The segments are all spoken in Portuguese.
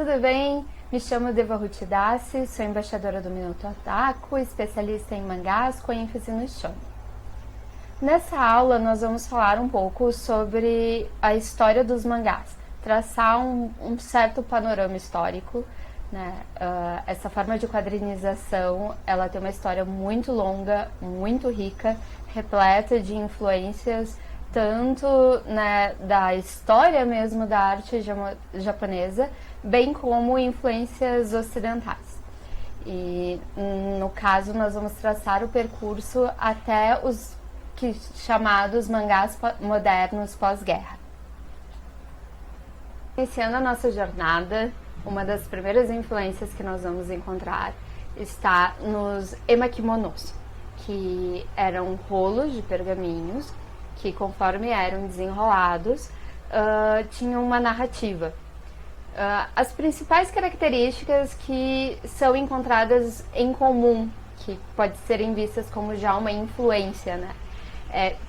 tudo bem? Me chamo Deva Ruth Dassi, sou embaixadora do Minuto Otaku, especialista em mangás com ênfase no shonen. Nessa aula nós vamos falar um pouco sobre a história dos mangás, traçar um certo panorama histórico, né? Essa forma de quadrinização, ela tem uma história muito longa, muito rica, repleta de influências tanto, né, da história mesmo da arte japonesa, bem como influências ocidentais. E no caso nós vamos traçar o percurso até os chamados mangás modernos pós-guerra. Iniciando a nossa jornada, uma das primeiras influências que nós vamos encontrar está nos emakimonos, que eram rolos de pergaminhos que, conforme eram desenrolados, tinham uma narrativa. As principais características que são encontradas em comum, que pode serem vistas como já uma influência, né?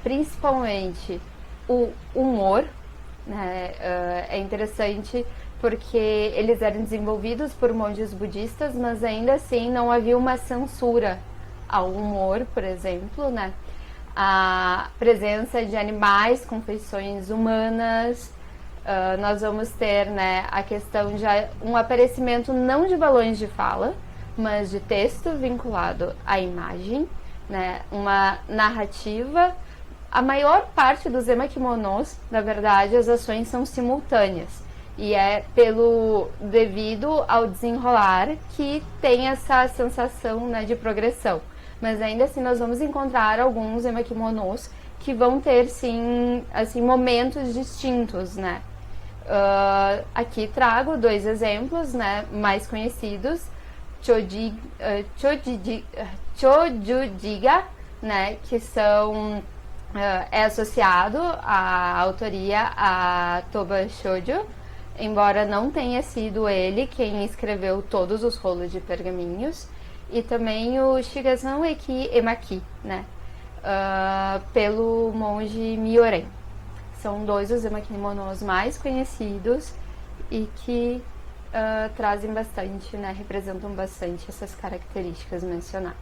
Principalmente o humor, né? É interessante porque eles eram desenvolvidos por monges budistas, mas ainda assim não havia uma censura ao humor, por exemplo, né? A presença de animais com feições humanas, nós vamos ter, né, a questão de um aparecimento não de balões de fala, mas de texto vinculado à imagem, né, uma narrativa. A maior parte dos emakimonos, na verdade, as ações são simultâneas e é devido ao desenrolar que tem essa sensação, né, de progressão. Mas ainda assim nós vamos encontrar alguns emakimonos que vão ter, sim, assim, momentos distintos, né? Aqui trago dois exemplos, né, mais conhecidos. Chojujiga, né, que são, é associado à autoria a Toba Shoujo, embora não tenha sido ele quem escreveu todos os rolos de pergaminhos. E também o Shigasan Eki Emaki, né? Pelo monge Myoren. São dois dos emakimonos mais conhecidos e que trazem bastante, né? Representam bastante essas características mencionadas.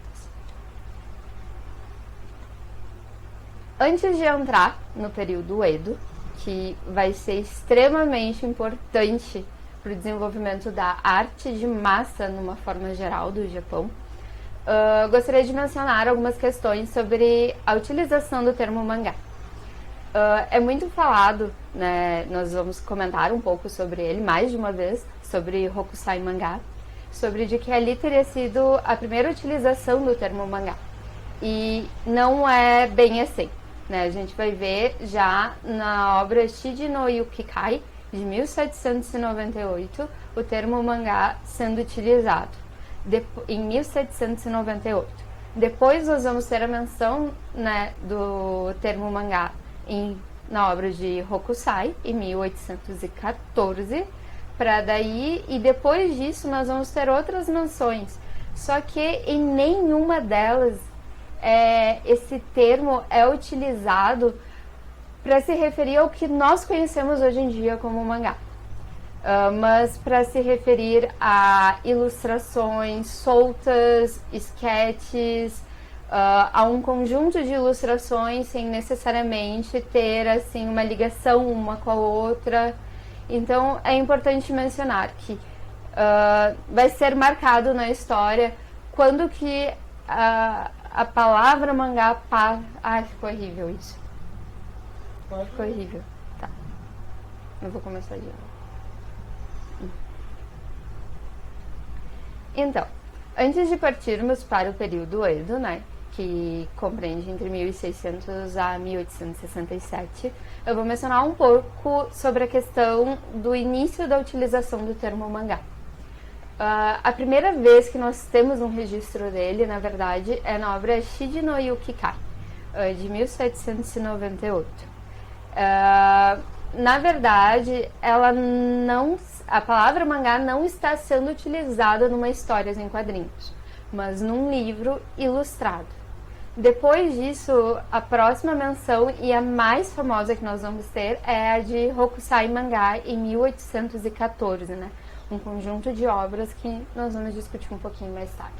Antes de entrar no período Edo, que vai ser extremamente importante para o desenvolvimento da arte de massa numa forma geral do Japão, gostaria de mencionar algumas questões sobre a utilização do termo mangá. É muito falado, né, nós vamos comentar um pouco sobre ele mais de uma vez, sobre Hokusai mangá, sobre de que ali teria sido a primeira utilização do termo mangá. E não é bem assim, né? A gente vai ver já na obra Shiji no Yukikai, de 1798, o termo mangá sendo utilizado, em 1798. Depois nós vamos ter a menção, né, do termo mangá na obra de Hokusai, em 1814, para daí, e depois disso nós vamos ter outras menções, só que em nenhuma delas esse termo é utilizado para se referir ao que nós conhecemos hoje em dia como mangá, mas para se referir a ilustrações soltas, esquetes, a um conjunto de ilustrações sem necessariamente ter assim uma ligação uma com a outra. Então é importante mencionar que vai ser marcado na história quando que a palavra mangá Ai, ficou horrível isso. Ficou horrível. Tá. Eu vou começar de novo. Então, antes de partirmos para o período Edo, né, que compreende entre 1600 a 1867, eu vou mencionar um pouco sobre a questão do início da utilização do termo mangá. A primeira vez que nós temos um registro dele, na verdade, é na obra Shiji no Yukikai, de 1798. Na verdade, a palavra mangá não está sendo utilizada numa história em quadrinhos, mas num livro ilustrado. Depois disso, a próxima menção e a mais famosa que nós vamos ter é a de Hokusai mangá em 1814, né? um conjunto de obras que nós vamos discutir um pouquinho mais tarde.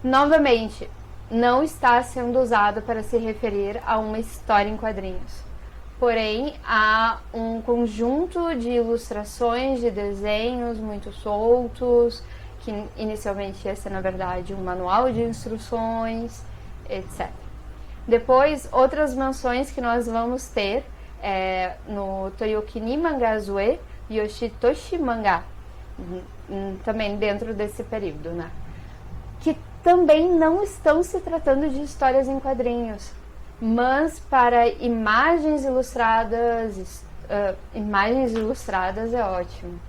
Novamente, não está sendo usado para se referir a uma história em quadrinhos. Porém, há um conjunto de ilustrações, de desenhos muito soltos, que inicialmente ia ser, na verdade, um manual de instruções, etc. Depois, outras menções que nós vamos ter no Toyokini Mangazue Yoshitoshi Manga, também dentro desse período, né? Que também não estão se tratando de histórias em quadrinhos, mas para imagens ilustradas. Imagens ilustradas é ótimo.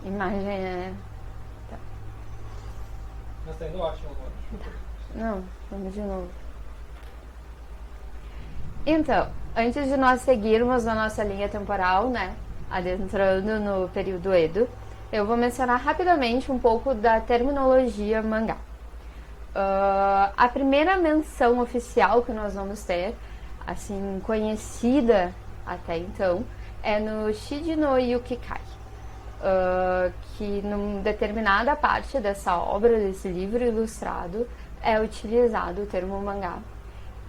Imagem é... Tá. Mas tá indo ótimo agora. Não, vamos de novo. Então, antes de nós seguirmos a nossa linha temporal, né, adentrando no período Edo, eu vou mencionar rapidamente um pouco da terminologia mangá. A primeira menção oficial que nós vamos ter, assim, conhecida até então, é no Shiji no Yukikai, que numa determinada parte dessa obra, desse livro ilustrado, é utilizado o termo mangá.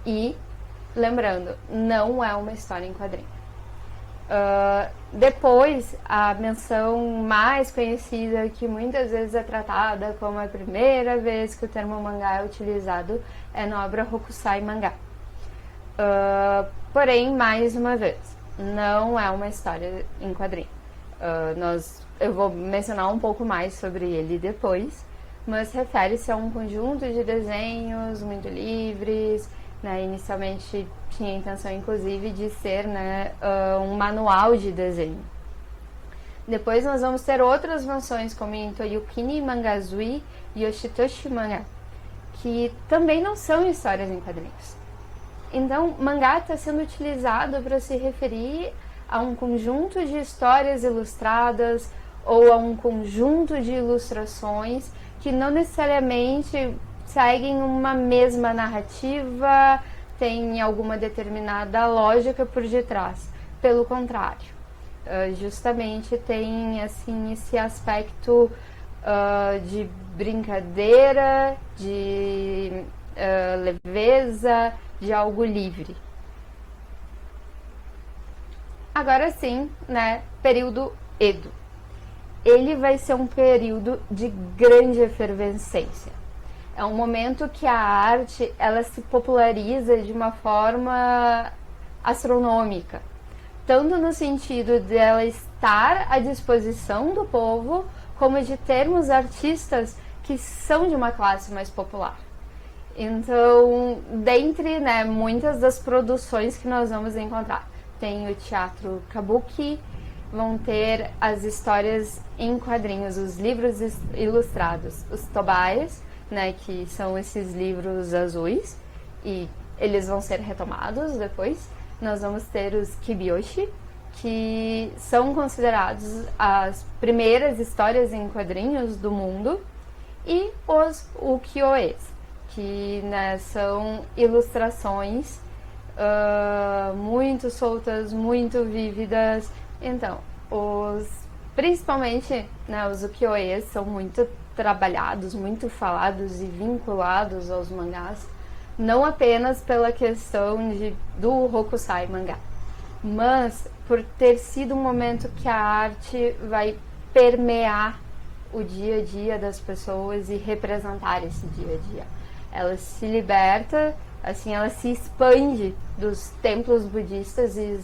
E, lembrando, não é uma história em quadrinho. Depois, a menção mais conhecida, que muitas vezes é tratada como a primeira vez que o termo mangá é utilizado, é na obra Hokusai Mangá. Porém, mais uma vez, não é uma história em quadrinho. Eu vou mencionar um pouco mais sobre ele depois, mas refere-se a um conjunto de desenhos muito livres, né? Inicialmente tinha a intenção, inclusive, de ser, né, um manual de desenho. Depois nós vamos ter outras menções, como em Toyokini Mangazui e Yoshitoshi Manga, que também não são histórias em quadrinhos. Então, mangá está sendo utilizado para se referir a um conjunto de histórias ilustradas ou a um conjunto de ilustrações que não necessariamente seguem uma mesma narrativa, tem alguma determinada lógica por detrás. Pelo contrário, justamente tem assim esse aspecto de brincadeira, de leveza, de algo livre. Agora sim, né, período Edo. Ele vai ser um período de grande efervescência. É um momento que a arte ela se populariza de uma forma astronômica, tanto no sentido de ela estar à disposição do povo, como de termos artistas que são de uma classe mais popular. Então, dentre, né, muitas das produções que nós vamos encontrar, tem o teatro kabuki, vão ter as histórias em quadrinhos, os livros ilustrados, os tobais, né, que são esses livros azuis, e eles vão ser retomados depois. Nós vamos ter os kibyoushi, que são considerados as primeiras histórias em quadrinhos do mundo, e os ukiyo-es, que, né, são ilustrações muito soltas, muito vívidas. Então, principalmente, né, os ukiyo-es são muito trabalhados, muito falados e vinculados aos mangás, não apenas pela questão do Hokusai Mangá, mas por ter sido um momento que a arte vai permear o dia a dia das pessoas e representar esse dia a dia. Ela se liberta, assim, ela se expande dos templos budistas e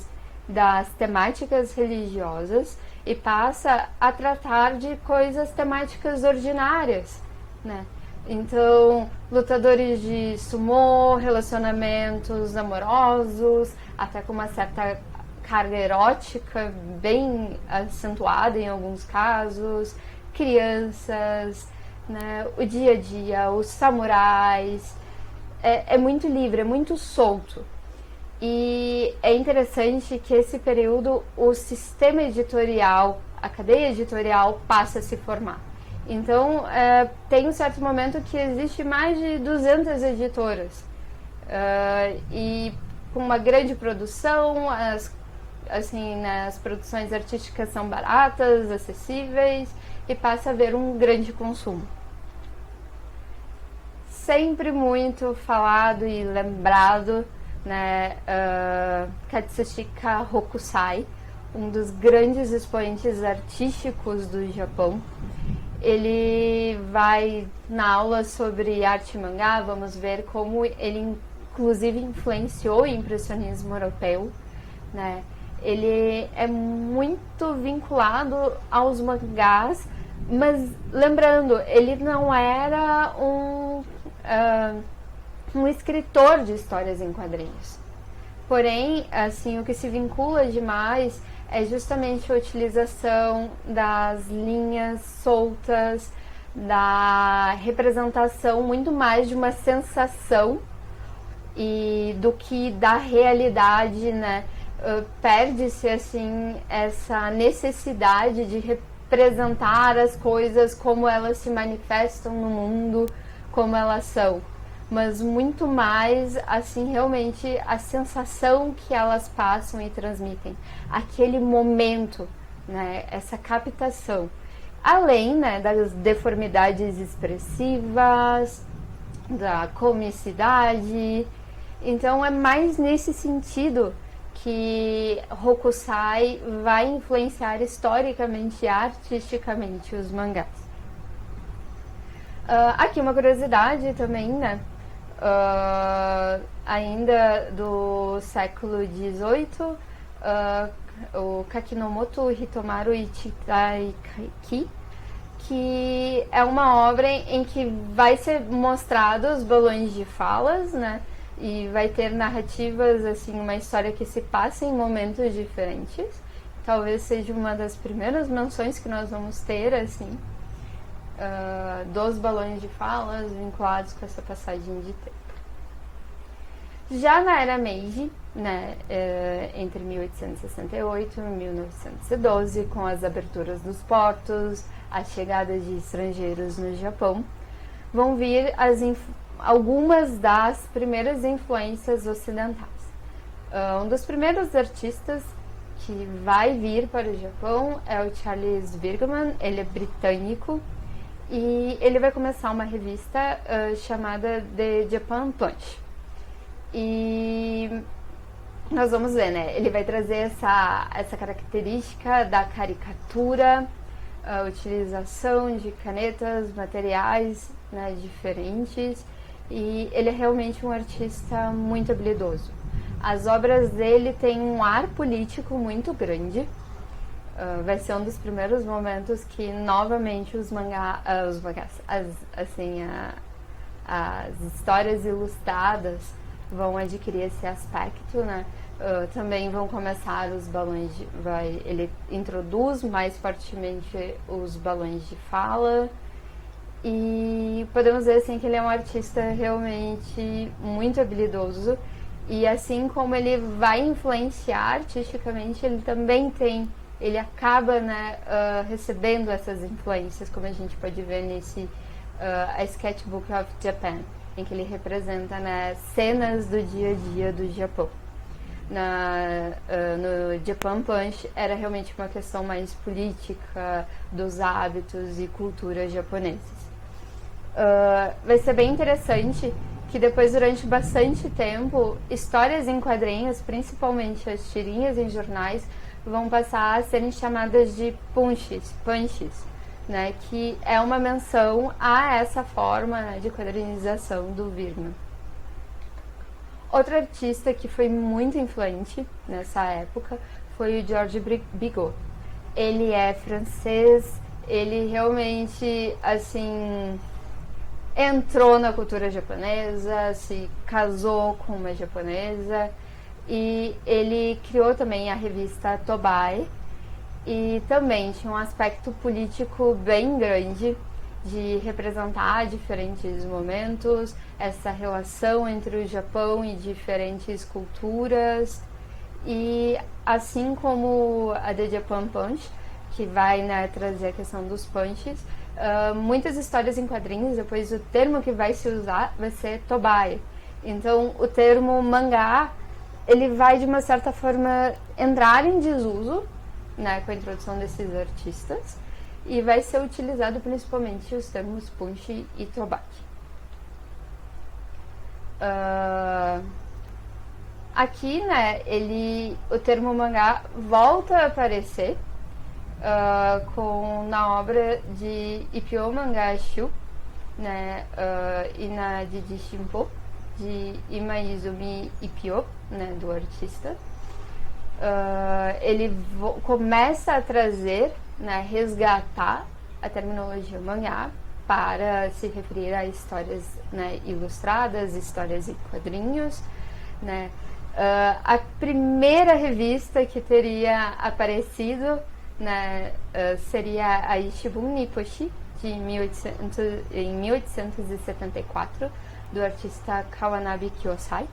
das temáticas religiosas e passa a tratar de coisas temáticas ordinárias, né? Então, lutadores de sumô, relacionamentos amorosos, até com uma certa carga erótica bem acentuada em alguns casos, crianças, né? O dia a dia, os samurais, é muito livre, é muito solto. E é interessante que esse período o sistema editorial, a cadeia editorial passa a se formar. Então, tem um certo momento que existe mais de 200 editoras. E com uma grande produção, as assim, né, as produções artísticas são baratas, acessíveis e passa a haver um grande consumo. Sempre muito falado e lembrado, né, Katsushika Hokusai, um dos grandes expoentes artísticos do Japão. Ele vai na aula sobre arte mangá, vamos ver como ele inclusive influenciou o impressionismo europeu, né? Ele é muito vinculado aos mangás, mas lembrando, ele não era um escritor de histórias em quadrinhos. Porém, assim, o que se vincula demais é justamente a utilização das linhas soltas, da representação muito mais de uma sensação e do que da realidade, né? Perde-se, assim, essa necessidade de representar as coisas como elas se manifestam no mundo, como elas são, mas muito mais, assim, realmente a sensação que elas passam e transmitem, aquele momento, né, essa captação, além, né, das deformidades expressivas, da comicidade. Então é mais nesse sentido que Hokusai vai influenciar historicamente e artisticamente os mangás. Aqui uma curiosidade também, né? Ainda do século XVIII, o Kakinomoto Hitomaru Ichikaiki, que é uma obra em que vai ser mostrados os balões de falas, né? E vai ter narrativas, assim, uma história que se passa em momentos diferentes. Talvez seja uma das primeiras menções que nós vamos ter, assim, dos balões de falas vinculados com essa passagem de tempo. Já na era Meiji, né, entre 1868 e 1912, com as aberturas dos portos, a chegada de estrangeiros no Japão, vão vir algumas das primeiras influências ocidentais. Um dos primeiros artistas que vai vir para o Japão é o Charles Wirgman. Ele é britânico e ele vai começar uma revista chamada The Japan Punch. E nós vamos ver, né? Ele vai trazer essa característica da caricatura, a utilização de canetas, materiais, né, diferentes, e ele é realmente um artista muito habilidoso. As obras dele têm um ar político muito grande. Vai ser um dos primeiros momentos que novamente os mangás, as histórias ilustradas vão adquirir esse aspecto, né? Também vão começar os balões ele introduz mais fortemente os balões de fala, e podemos dizer assim que ele é um artista realmente muito habilidoso, e assim como ele vai influenciar artisticamente, ele acaba, né, recebendo essas influências, como a gente pode ver nesse A Sketchbook of Japan, em que ele representa, né, cenas do dia a dia do Japão. No Japan Punch era realmente uma questão mais política, dos hábitos e cultura japoneses. Vai ser bem interessante que depois, durante bastante tempo, histórias em quadrinhos, principalmente as tirinhas em jornais, vão passar a serem chamadas de punches, né, que é uma menção a essa forma, né, de quadrinização do Wirgman. Outro artista que foi muito influente nessa época foi o Georges Bigot. Ele é francês, ele realmente, assim, entrou na cultura japonesa, se casou com uma japonesa, e ele criou também a revista Tobai, e também tinha um aspecto político bem grande, de representar diferentes momentos, essa relação entre o Japão e diferentes culturas. E assim como a The Japan Punch, que vai, né, trazer a questão dos punches, muitas histórias em quadrinhos, depois o termo que vai se usar vai ser Tobai. Então o termo mangá, ele vai, de uma certa forma, entrar em desuso, né, com a introdução desses artistas, e vai ser utilizado principalmente os termos Punch e Tobaki. Aqui, né, o termo mangá volta a aparecer na obra de Ikkyo Manga Shu, né, e na Jiji Shimpo, de Imaizumi Ikkyo, né, do artista. Ele começa a trazer, né, resgatar a terminologia mangá para se referir a histórias, né, ilustradas, histórias em quadrinhos, né. A primeira revista que teria aparecido, né, seria a Ishibun Nipposhi, em 1874, do artista Kawanabe Kyosai.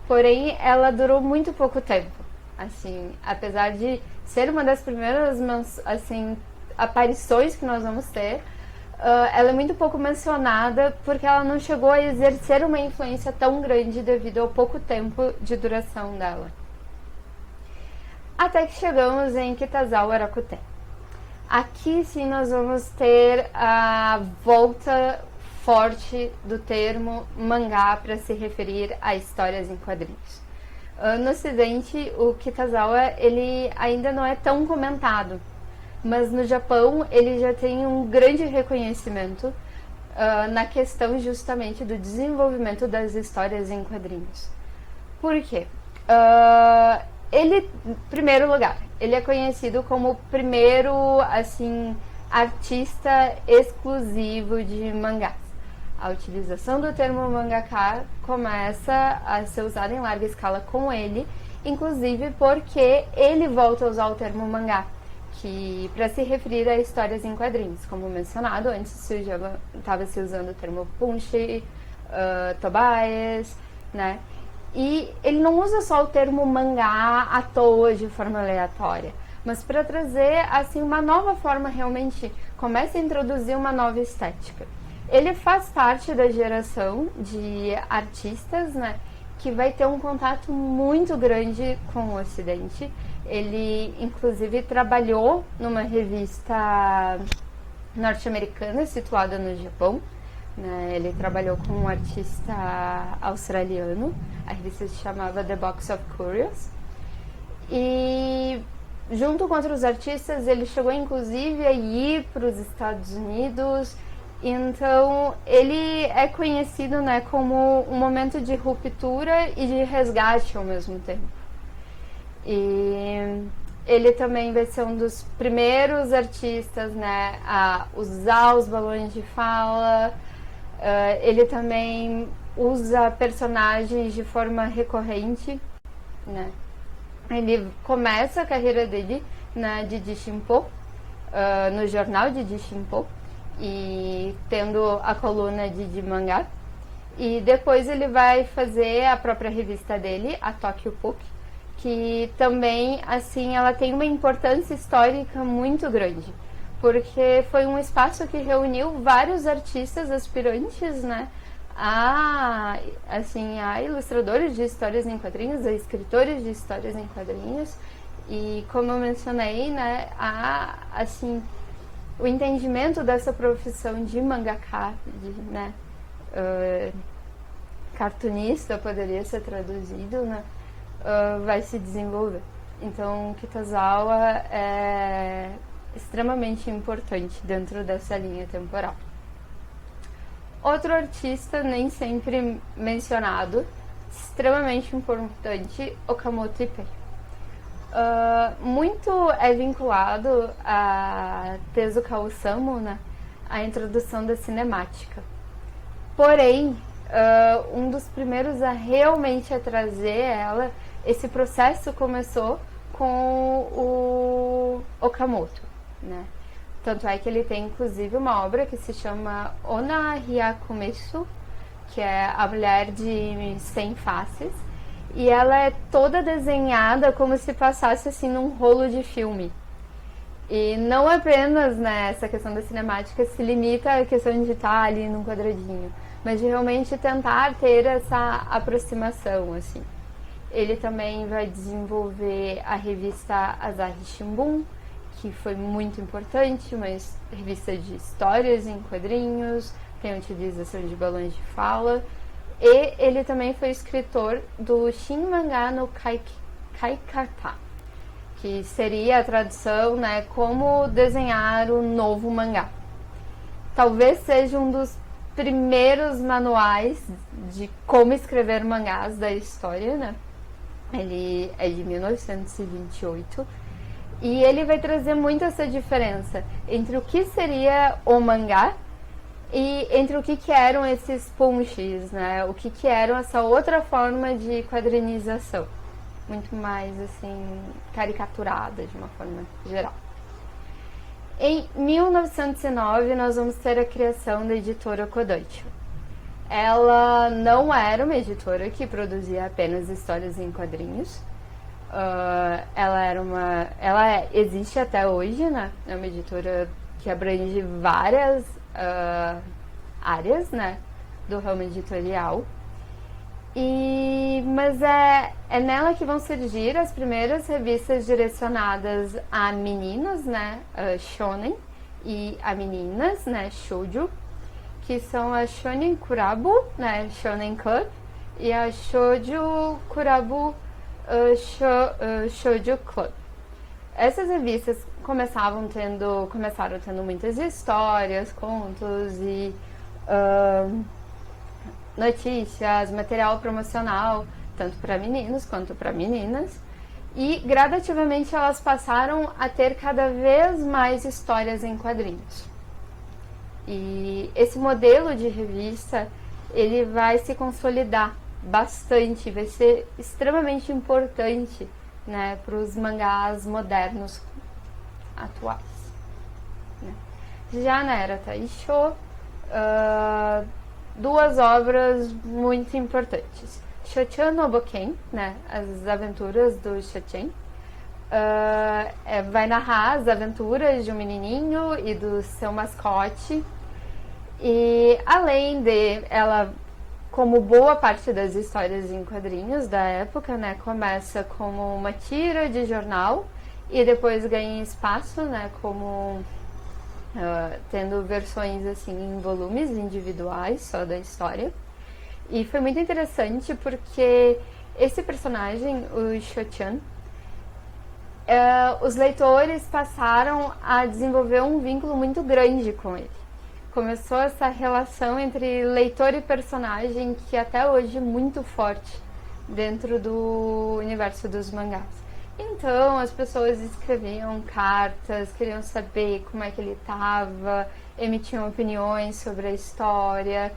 Porém, ela durou muito pouco tempo. Assim, apesar de ser uma das primeiras, assim, aparições que nós vamos ter, ela é muito pouco mencionada porque ela não chegou a exercer uma influência tão grande devido ao pouco tempo de duração dela. Até que chegamos em Kitazawa Rakuten. Aqui sim nós vamos ter a volta forte do termo mangá para se referir a histórias em quadrinhos. No Ocidente, o Kitazawa ele ainda não é tão comentado, mas no Japão ele já tem um grande reconhecimento na questão justamente do desenvolvimento das histórias em quadrinhos. Por quê? Ele, em primeiro lugar, ele é conhecido como o primeiro, assim, artista exclusivo de mangás. A utilização do termo mangaka começa a ser usada em larga escala com ele, inclusive porque ele volta a usar o termo mangá, que para se referir a histórias em quadrinhos. Como mencionado, antes estava se usando o termo punchi, tobias, né? E ele não usa só o termo mangá à toa, de forma aleatória, mas para trazer assim uma nova forma, realmente começa a introduzir uma nova estética. Ele faz parte da geração de artistas, né, que vai ter um contato muito grande com o Ocidente. Ele, inclusive, trabalhou numa revista norte-americana situada no Japão, né? Ele trabalhou com um artista australiano. A revista se chamava The Box of Curios. E, junto com outros artistas, ele chegou, inclusive, a ir para os Estados Unidos. Então, ele é conhecido, né, como um momento de ruptura e de resgate ao mesmo tempo. E ele também vai ser um dos primeiros artistas, né, a usar os balões de fala. Ele também usa personagens de forma recorrente, né. Ele começa a carreira dele na Jiji Shimpo, no jornal Jiji Shimpo, e tendo a coluna de mangá. E depois ele vai fazer a própria revista dele, a Tokyo Puck, que também, assim, ela tem uma importância histórica muito grande, porque foi um espaço que reuniu vários artistas aspirantes, né, a ilustradores de histórias em quadrinhos, a escritores de histórias em quadrinhos. E como eu mencionei, né, assim, o entendimento dessa profissão de mangaka, né, cartunista poderia ser traduzido, né, vai se desenvolver. Então, Kitazawa é extremamente importante dentro dessa linha temporal. Outro artista nem sempre mencionado, extremamente importante, Okamoto Ipei. Muito é vinculado a Tezuka Osamu, né, a introdução da cinemática. Porém, um dos primeiros a realmente trazer ela, esse processo começou com o Okamoto, né? Tanto é que ele tem, inclusive, uma obra que se chama Onna Hyakumetsu, que é a mulher de 100 faces, e ela é toda desenhada como se passasse assim num rolo de filme. E não apenas, né, essa questão da cinemática se limita à questão de estar ali num quadradinho, mas de realmente tentar ter essa aproximação, assim. Ele também vai desenvolver a revista Asahi Shimbun, que foi muito importante, uma revista de histórias em quadrinhos, tem utilização de balões de fala. E ele também foi escritor do Shin Manga no Kaikata, que seria a tradução, né, como desenhar o novo mangá. Talvez seja um dos primeiros manuais de como escrever mangás da história, né? Ele é de 1928 e ele vai trazer muito essa diferença entre o que seria o mangá e entre o que eram esses punches, né? O que eram essa outra forma de quadrinização, muito mais assim caricaturada de uma forma geral. Em 1909 nós vamos ter a criação da editora Kodansha. Ela não era uma editora que produzia apenas histórias em quadrinhos. Ela existe até hoje, né? É uma editora que abrange várias áreas, né, do ramo editorial. Mas é nela que vão surgir as primeiras revistas direcionadas a meninos, né, shonen, e a meninas, né, shoujo, que são a Shonen Kurabu, né, Shonen Club, e a Shoujo Kurabu Shoujo Club. Essas revistas começaram tendo muitas histórias, contos e notícias, material promocional, tanto para meninos quanto para meninas. E gradativamente elas passaram a ter cada vez mais histórias em quadrinhos. E esse modelo de revista, ele vai se consolidar bastante, vai ser extremamente importante, né, para os mangás modernos atuais, né? Já na era Taisho, duas obras muito importantes. Shochan no Boken, né, as aventuras do Shochan, vai narrar as aventuras de um menininho e do seu mascote. E além de ela, como boa parte das histórias em quadrinhos da época, né, começa como uma tira de jornal e depois ganha espaço, né, como tendo versões assim em volumes individuais só da história. E foi muito interessante porque esse personagem, o Shochan, os leitores passaram a desenvolver um vínculo muito grande com ele. Começou essa relação entre leitor e personagem que até hoje é muito forte dentro do universo dos mangás. Então as pessoas escreviam cartas, queriam saber como é que ele estava, emitiam opiniões sobre a história.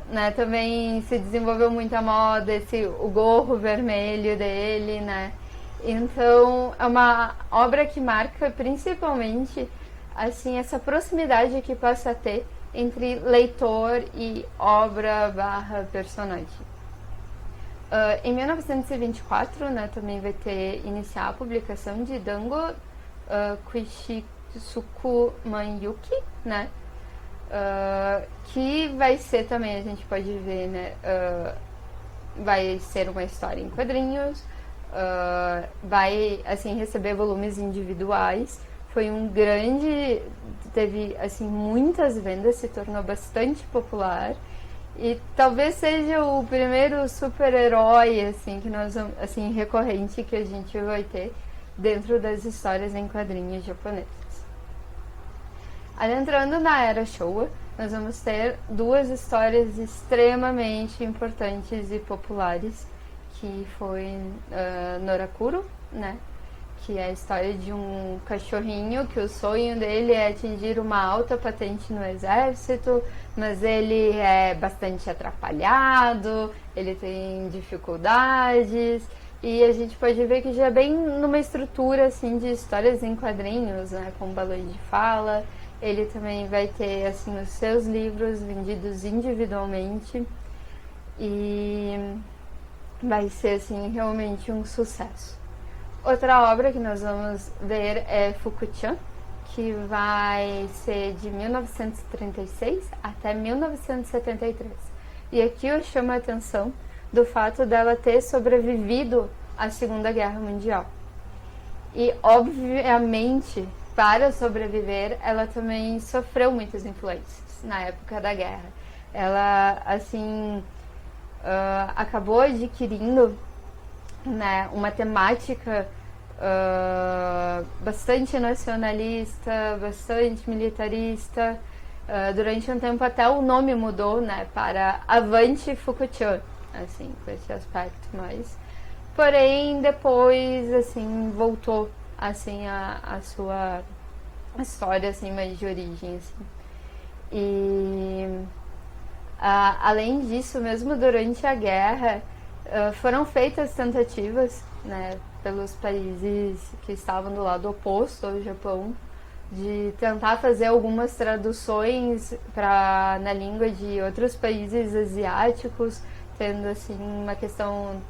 Né, também se desenvolveu muito a moda, o gorro vermelho dele, né? Então é uma obra que marca principalmente assim essa proximidade que passa a ter entre leitor e obra / personagem. Em 1924, né, também vai iniciar a publicação de Dango Kuishitsuku Manyuki, né? Que vai ser também, a gente pode ver, né, vai ser uma história em quadrinhos, vai assim receber volumes individuais. Foi teve assim muitas vendas, se tornou bastante popular e talvez seja o primeiro super-herói assim que assim recorrente que a gente vai ter dentro das histórias em quadrinhos japonesas. Adentrando na era Showa, nós vamos ter duas histórias extremamente importantes e populares, que foi Norakuro, né? Que é a história de um cachorrinho que o sonho dele é atingir uma alta patente no exército, mas ele é bastante atrapalhado, ele tem dificuldades, e a gente pode ver que já é bem numa estrutura assim de histórias em quadrinhos, né, com balões de fala. Ele também vai ter assim os seus livros vendidos individualmente e vai ser assim realmente um sucesso. Outra obra que nós vamos ver é Fuku-chan, que vai ser de 1936 até 1973. E aqui eu chamo a atenção do fato dela ter sobrevivido à Segunda Guerra Mundial. E, obviamente, para sobreviver, ela também sofreu muitas influências na época da guerra. Ela, assim, acabou adquirindo, né, uma temática bastante nacionalista, bastante militarista. Durante um tempo até o nome mudou, né, para Avante Fukutian, assim, com esse aspecto mais. Porém, depois, assim, voltou, assim, a sua história, assim, mais de origem, assim. E, além disso, mesmo durante a guerra, foram feitas tentativas, né, pelos países que estavam do lado oposto ao Japão, de tentar fazer algumas traduções na língua de outros países asiáticos, tendo, assim, uma questão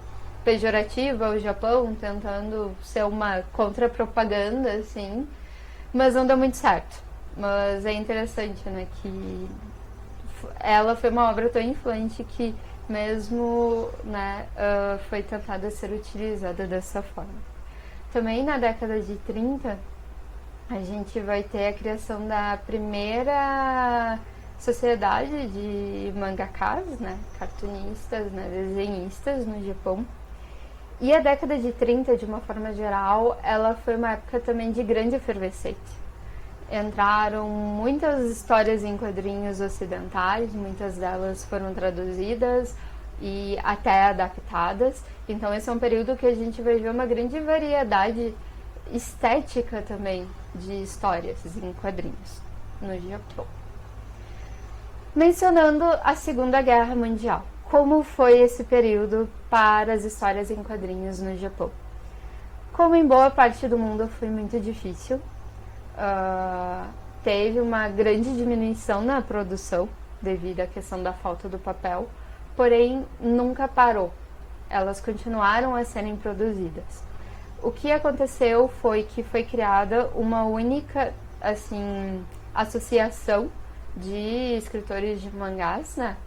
pejorativa ao Japão, tentando ser uma contra-propaganda, assim, mas não deu muito certo. Mas é interessante, né, que ela foi uma obra tão influente que mesmo, né, foi tentada ser utilizada dessa forma. Também na década de 30, a gente vai ter a criação da primeira sociedade de mangakas, né, cartunistas, né, desenhistas no Japão. E a década de 30, de uma forma geral, ela foi uma época também de grande efervescência. Entraram muitas histórias em quadrinhos ocidentais, muitas delas foram traduzidas e até adaptadas. Então esse é um período que a gente vai ver uma grande variedade estética também de histórias em quadrinhos no Japão. Mencionando a Segunda Guerra Mundial, como foi esse período para as histórias em quadrinhos no Japão? Como em boa parte do mundo foi muito difícil, teve uma grande diminuição na produção devido à questão da falta do papel, porém nunca parou, elas continuaram a serem produzidas. O que aconteceu foi que foi criada uma única, assim, associação de escritores de mangás, né?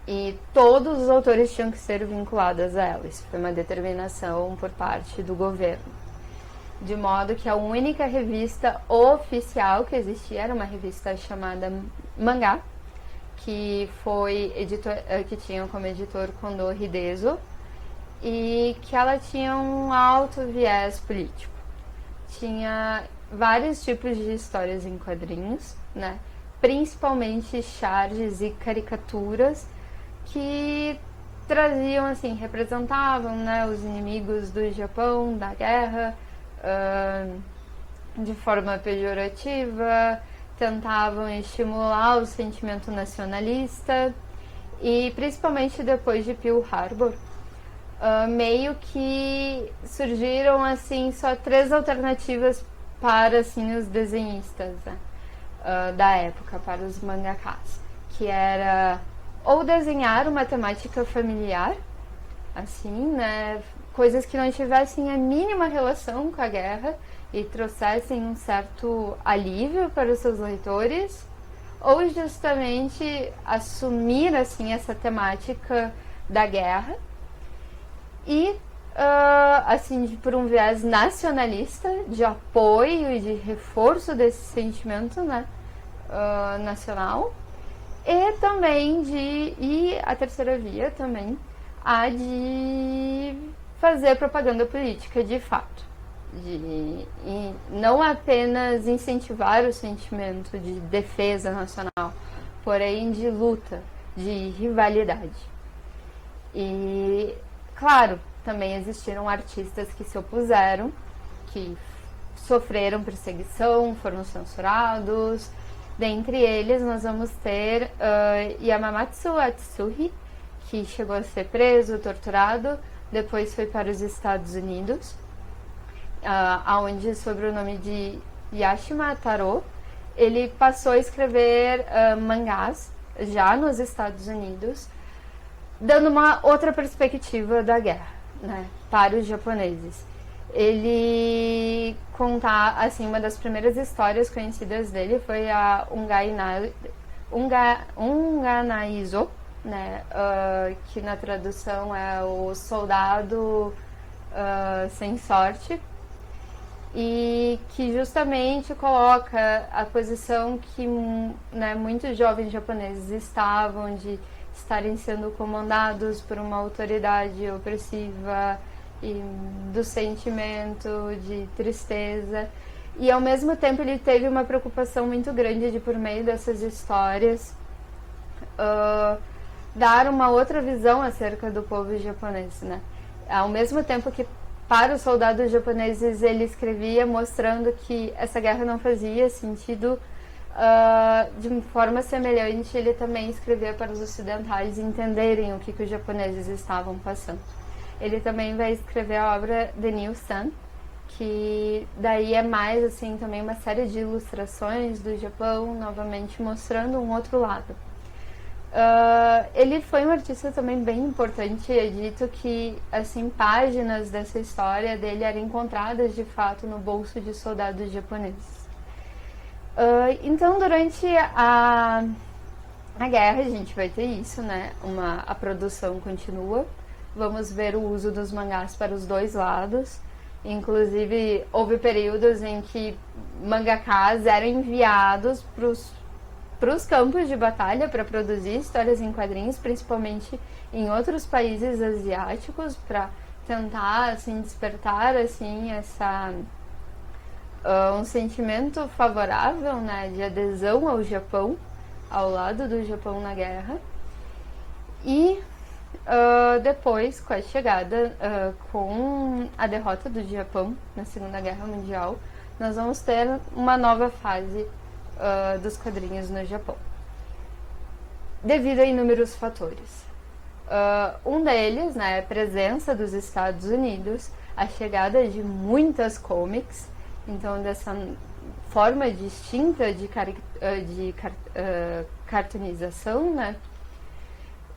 E todos os autores tinham que ser vinculados a ela. Isso foi uma determinação por parte do governo. De modo que a única revista oficial que existia era uma revista chamada Mangá, que que tinha como editor Kondo Hidezo, e que ela tinha um alto viés político. Tinha vários tipos de histórias em quadrinhos, né? Principalmente charges e caricaturas que traziam, assim, representavam, né, os inimigos do Japão, da guerra, de forma pejorativa, tentavam estimular o sentimento nacionalista e principalmente depois de Pearl Harbor, meio que surgiram, assim, só 3 alternativas para, assim, os desenhistas, né, da época, para os mangakas, que era ou desenhar uma temática familiar, assim, né, coisas que não tivessem a mínima relação com a guerra e trouxessem um certo alívio para os seus leitores, ou justamente assumir, assim, essa temática da guerra e, assim, por um viés nacionalista, de apoio e de reforço desse sentimento, né, nacional, e também e a terceira via também, a de fazer propaganda política de fato, e não apenas incentivar o sentimento de defesa nacional, porém de luta, de rivalidade. E, claro, também existiram artistas que se opuseram, que sofreram perseguição, foram censurados. Dentre eles, nós vamos ter Yamamatsu Atsuhi, que chegou a ser preso, torturado, depois foi para os Estados Unidos, onde, sob o nome de Yashima Taro, ele passou a escrever mangás já nos Estados Unidos, dando uma outra perspectiva da guerra, né, para os japoneses. Ele conta, assim, uma das primeiras histórias conhecidas dele foi a Unganaizo, né, que na tradução é o soldado sem sorte, e que justamente coloca a posição que, né, muitos jovens japoneses estavam de estarem sendo comandados por uma autoridade opressiva e do sentimento de tristeza. E ao mesmo tempo ele teve uma preocupação muito grande de, por meio dessas histórias, dar uma outra visão acerca do povo japonês, né? Ao mesmo tempo que para os soldados japoneses ele escrevia mostrando que essa guerra não fazia sentido, de forma semelhante ele também escrevia para os ocidentais entenderem o que os japoneses estavam passando. Ele também vai escrever a obra The New Sun, que daí é mais assim também uma série de ilustrações do Japão, novamente mostrando um outro lado. Ele foi um artista também bem importante, é dito que assim, páginas dessa história dele eram encontradas de fato no bolso de soldados japoneses. Então durante a guerra a gente vai ter isso, né? A produção continua, vamos ver o uso dos mangás para os dois lados. Inclusive houve períodos em que mangakas eram enviados para os campos de batalha para produzir histórias em quadrinhos, principalmente em outros países asiáticos, para tentar assim, despertar assim, um sentimento favorável, né, de adesão ao Japão, ao lado do Japão na guerra. E depois, com a chegada, com a derrota do Japão na Segunda Guerra Mundial, nós vamos ter uma nova fase dos quadrinhos no Japão, devido a inúmeros fatores. Um deles, né, é a presença dos Estados Unidos, a chegada de muitas comics, então dessa forma distinta de cartoonização, né?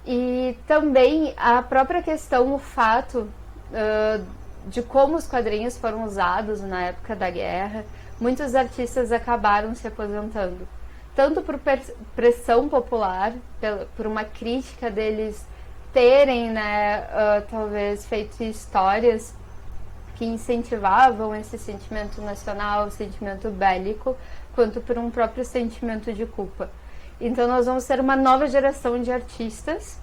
E também a própria questão, o fato de como os quadrinhos foram usados na época da guerra. Muitos artistas acabaram se aposentando, tanto por pressão popular, por uma crítica deles terem, né, talvez feito histórias que incentivavam esse sentimento nacional, o sentimento bélico, quanto por um próprio sentimento de culpa. Então nós vamos ter uma nova geração de artistas,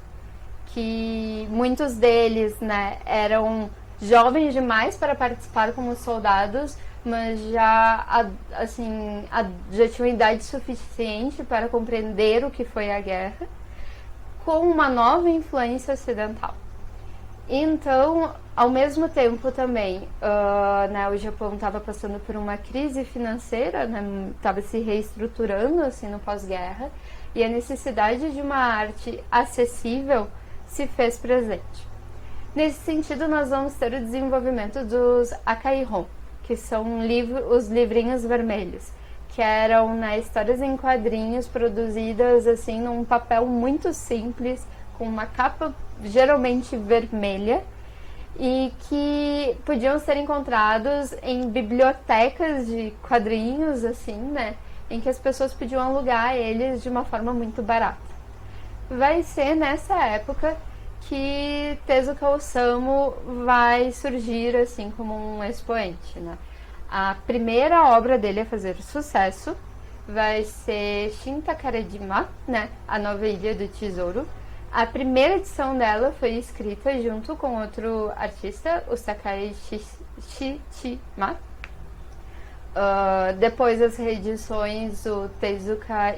que muitos deles, né, eram jovens demais para participar como soldados, mas já tinham idade suficiente para compreender o que foi a guerra, com uma nova influência ocidental. Então, ao mesmo tempo também, né, o Japão estava passando por uma crise financeira, estava se reestruturando assim, no pós-guerra, e a necessidade de uma arte acessível se fez presente. Nesse sentido, nós vamos ter o desenvolvimento dos Akaihon, que são os livrinhos vermelhos, que eram, né, histórias em quadrinhos produzidas assim num papel muito simples, com uma capa geralmente vermelha, e que podiam ser encontrados em bibliotecas de quadrinhos, assim, né, em que as pessoas podiam alugar eles de uma forma muito barata. Vai ser nessa época que Tezuka Osamu vai surgir assim como um expoente, né? A primeira obra dele a fazer sucesso vai ser Shintakarajima, né? A Nova Ilha do Tesouro. A primeira edição dela foi escrita junto com outro artista, o Sakai Shichima. Depois das reedições, o Tezuka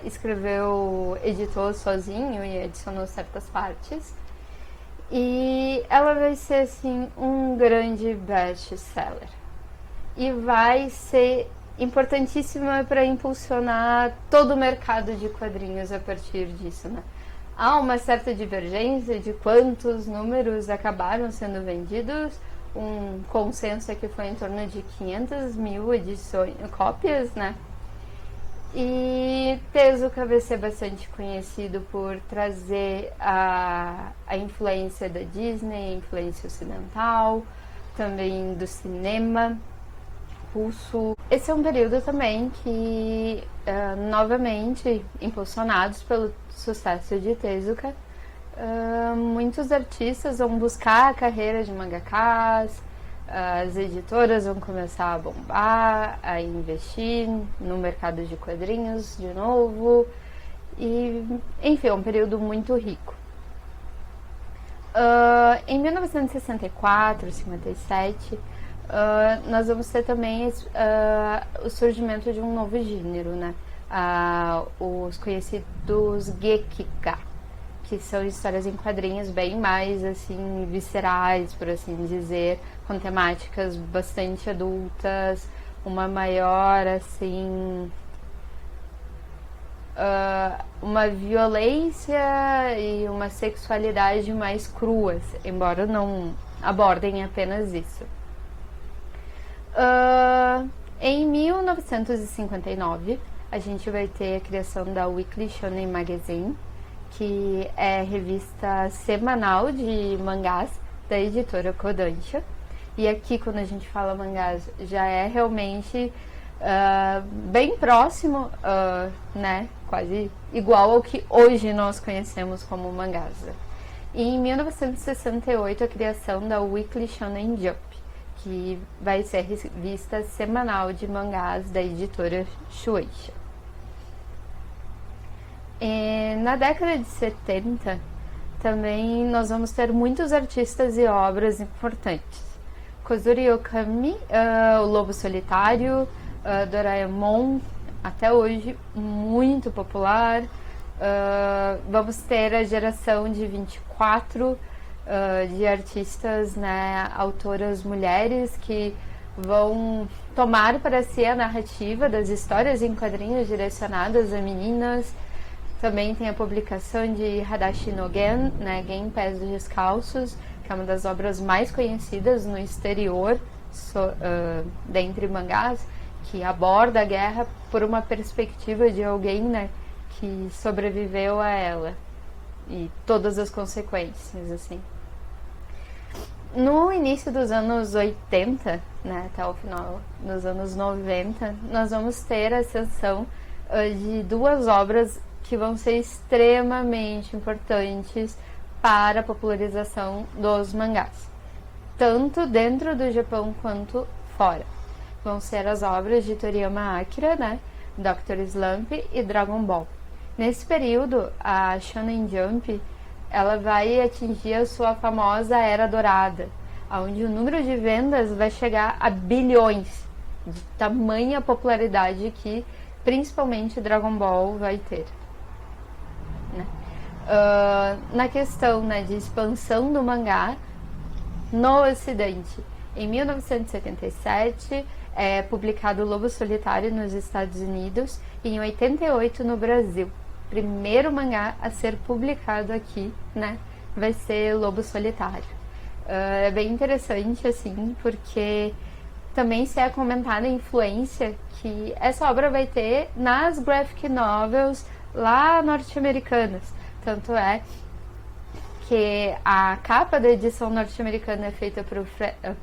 editou sozinho e adicionou certas partes. E ela vai ser assim um grande best-seller. E vai ser importantíssima para impulsionar todo o mercado de quadrinhos a partir disso, né? Há uma certa divergência de quantos números acabaram sendo vendidos. Um consenso é que foi em torno de 500 mil cópias, né? E Tezuka vai ser bastante conhecido por trazer a influência da Disney, a influência ocidental, também do cinema russo. Esse é um período também que, novamente, impulsionados pelo sucesso de Tezuka, Muitos artistas vão buscar a carreira de mangakas, as editoras vão começar a bombar, a investir no mercado de quadrinhos de novo, e enfim, é um período muito rico. Em 1964, 57, nós vamos ter também o surgimento de um novo gênero, né? Os conhecidos Gekiga, que são histórias em quadrinhos bem mais assim viscerais, por assim dizer, com temáticas bastante adultas, uma maior assim uma violência e uma sexualidade mais cruas, embora não abordem apenas isso. Em 1959 a gente vai ter a criação da Weekly Shonen Magazine, que é a revista semanal de mangás da editora Kodansha. E aqui, quando a gente fala mangás, já é realmente bem próximo, né, quase igual ao que hoje nós conhecemos como mangás. E em 1968, a criação da Weekly Shonen Jump, que vai ser a revista semanal de mangás da editora Shueisha. Na década de 70, também nós vamos ter muitos artistas e obras importantes. Kozuri Okami, o Lobo Solitário, Doraemon, até hoje muito popular. Vamos ter a geração de 24 de artistas, né, autoras mulheres que vão tomar para si a narrativa das histórias em quadrinhos direcionadas a meninas. Também tem a publicação de Hadashi no Gen, né, Gen Pés Descalços, que é uma das obras mais conhecidas no exterior, dentre mangás, que aborda a guerra por uma perspectiva de alguém, né, que sobreviveu a ela e todas as consequências, assim. No início dos anos 80, né, até o final dos anos 90, nós vamos ter a ascensão de duas obras que vão ser extremamente importantes para a popularização dos mangás, tanto dentro do Japão quanto fora. Vão ser as obras de Toriyama Akira, né, Dr. Slump e Dragon Ball. Nesse período, a Shonen Jump ela vai atingir a sua famosa Era Dourada, onde o número de vendas vai chegar a bilhões, de tamanha popularidade que principalmente Dragon Ball vai ter. Na questão, né, de expansão do mangá no Ocidente, em 1977 é publicado o Lobo Solitário nos Estados Unidos e em 88 no Brasil. Primeiro mangá a ser publicado aqui, né, vai ser Lobo Solitário. É bem interessante, assim, porque também se é comentada a influência que essa obra vai ter nas graphic novels lá norte-americanas. Tanto é que a capa da edição norte-americana é feita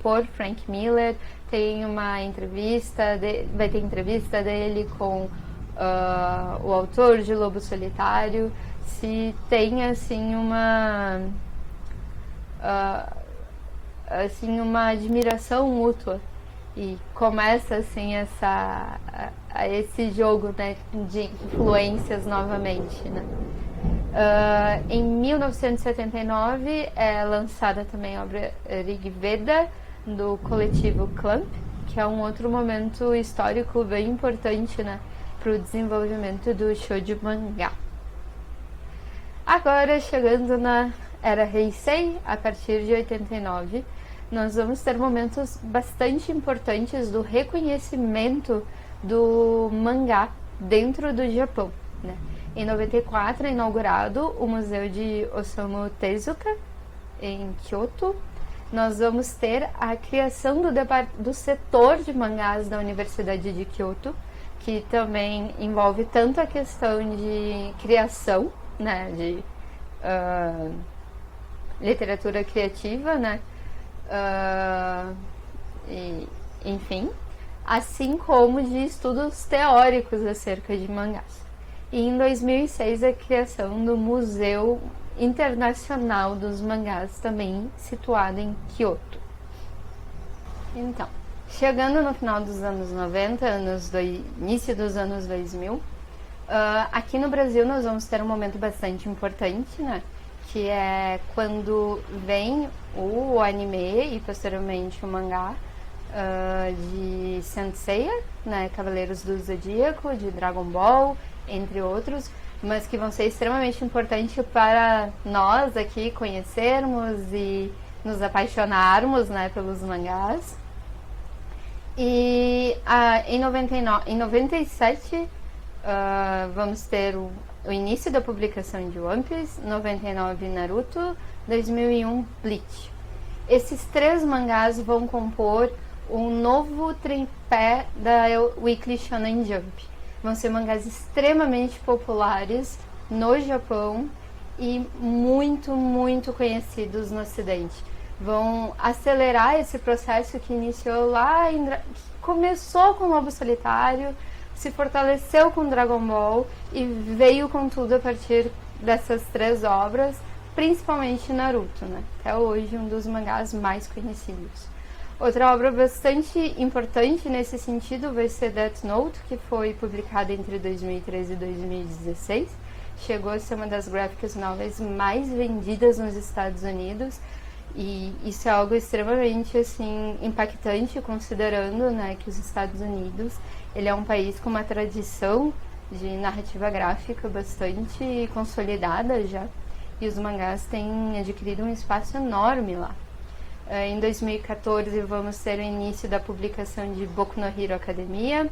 por Frank Miller. Tem uma entrevista, vai ter entrevista dele com o autor de Lobo Solitário. Se tem assim uma admiração mútua e começa assim esse jogo, né, de influências novamente, né? Em 1979 é lançada também a obra Rigveda do coletivo Clamp, que é um outro momento histórico bem importante, né, para o desenvolvimento do shoujo mangá. Agora, chegando na era Heisei, a partir de 89, nós vamos ter momentos bastante importantes do reconhecimento do mangá dentro do Japão, né? Em 94 é inaugurado o Museu de Osamu Tezuka, em Kyoto. Nós vamos ter a criação do setor de mangás da Universidade de Kyoto, que também envolve tanto a questão de criação, né, de literatura criativa, né, enfim, assim como de estudos teóricos acerca de mangás. E em 2006 a criação do Museu Internacional dos Mangás, também situada em Kyoto. Então, chegando no final dos anos 90, início dos anos 2000, aqui no Brasil nós vamos ter um momento bastante importante, né? Que é quando vem o anime e posteriormente o mangá de Saint Seiya, né? Cavaleiros do Zodíaco, de Dragon Ball, entre outros, mas que vão ser extremamente importantes para nós aqui conhecermos e nos apaixonarmos, né, pelos mangás. E em 97 vamos ter o início da publicação de One Piece, 99 Naruto, 2001 Bleach. Esses 3 mangás vão compor um novo tripé da Weekly Shonen Jump. Vão ser mangás extremamente populares no Japão e muito, muito conhecidos no Ocidente. Vão acelerar esse processo que iniciou lá, começou com o Lobo Solitário, se fortaleceu com Dragon Ball e veio com tudo a partir dessas 3 obras, principalmente Naruto, né? Até hoje um dos mangás mais conhecidos. Outra obra bastante importante nesse sentido vai ser Death Note, que foi publicada entre 2013 e 2016. Chegou a ser uma das graphic novels mais vendidas nos Estados Unidos. E isso é algo extremamente assim, impactante, considerando, né, que os Estados Unidos ele é um país com uma tradição de narrativa gráfica bastante consolidada já. E os mangás têm adquirido um espaço enorme lá. Em 2014 vamos ter o início da publicação de Boku no Hero Academia,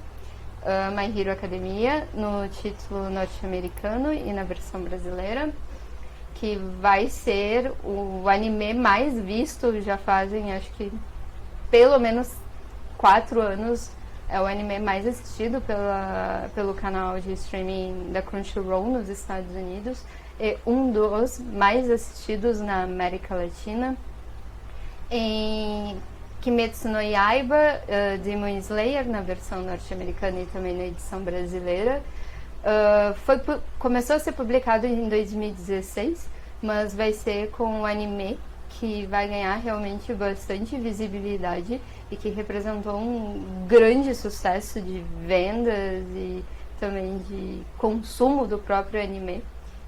My Hero Academia, no título norte-americano e na versão brasileira, que vai ser o anime mais visto, já fazem acho que pelo menos 4 anos, é o anime mais assistido pelo canal de streaming da Crunchyroll nos Estados Unidos, e um dos mais assistidos na América Latina. Em Kimetsu no Yaiba, Demon Slayer, na versão norte-americana e também na edição brasileira. Começou a ser publicado em 2016, mas vai ser com o anime que vai ganhar realmente bastante visibilidade e que representou um grande sucesso de vendas e também de consumo do próprio anime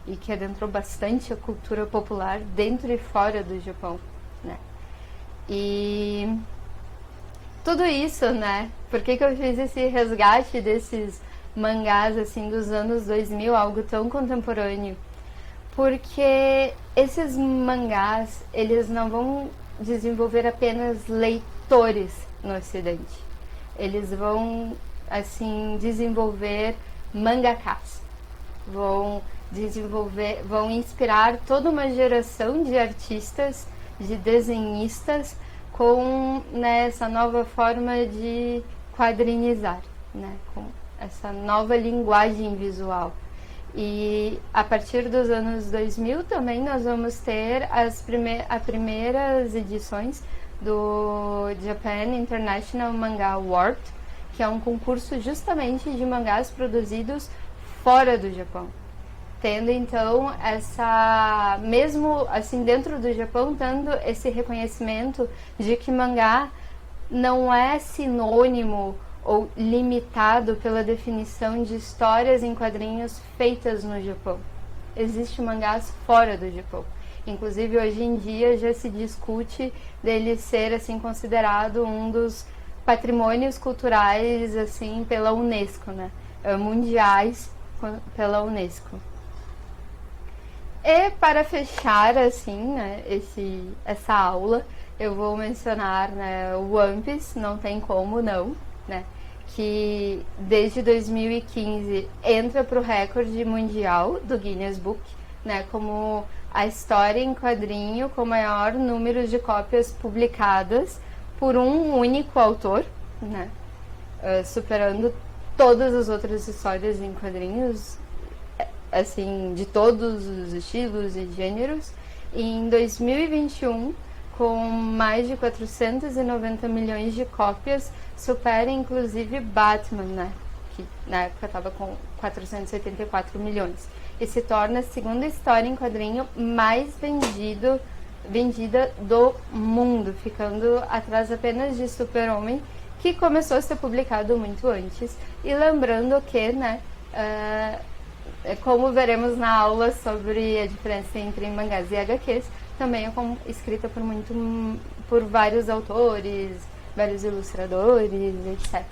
e que adentrou bastante a cultura popular dentro e fora do Japão, né? E tudo isso, né? Por que eu fiz esse resgate desses mangás assim dos anos 2000, algo tão contemporâneo? Porque esses mangás, eles não vão desenvolver apenas leitores no Ocidente. Eles vão assim desenvolver mangakas. Vão inspirar toda uma geração de artistas, de desenhistas com, né, essa nova forma de quadrinizar, né, com essa nova linguagem visual. E a partir dos anos 2000 também nós vamos ter as primeiras edições do Japan International Manga Award, que é um concurso justamente de mangás produzidos fora do Japão. Tendo então mesmo assim dentro do Japão, tendo esse reconhecimento de que mangá não é sinônimo ou limitado pela definição de histórias em quadrinhos feitas no Japão. Existem mangás fora do Japão. Inclusive hoje em dia já se discute dele ser assim considerado um dos patrimônios culturais assim pela UNESCO, né? Mundiais pela UNESCO. E para fechar assim, né, essa aula, eu vou mencionar, né, o One Piece, não tem como não, né, que desde 2015 entra para o recorde mundial do Guinness Book, né, como a história em quadrinho com maior número de cópias publicadas por um único autor, né, superando todas as outras histórias em quadrinhos, assim, de todos os estilos e gêneros. E em 2021, com mais de 490 milhões de cópias, supera inclusive Batman, né, que na época estava com 484 milhões. e se torna a segunda história em quadrinho mais vendida do mundo, ficando atrás apenas de Super-Homem, que começou a ser publicado muito antes. E lembrando que, né, como veremos na aula sobre a diferença entre mangás e HQs, também é escrita por vários autores, vários ilustradores, etc.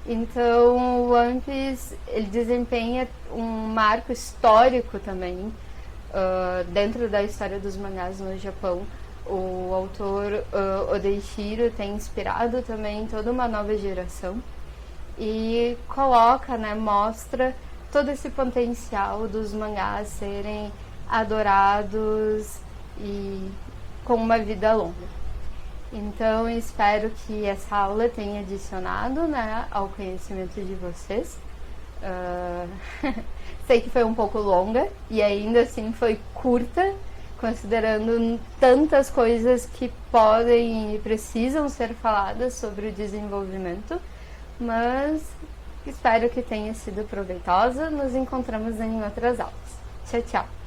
Então, o One Piece, ele desempenha um marco histórico também dentro da história dos mangás no Japão. O autor Odaishiro tem inspirado também toda uma nova geração e coloca, né, mostra todo esse potencial dos mangás serem adorados e com uma vida longa. Então, espero que essa aula tenha adicionado, né, ao conhecimento de vocês. Sei que foi um pouco longa e ainda assim foi curta, considerando tantas coisas que podem e precisam ser faladas sobre o desenvolvimento, mas espero que tenha sido proveitosa. Nos encontramos em outras aulas. Tchau, tchau!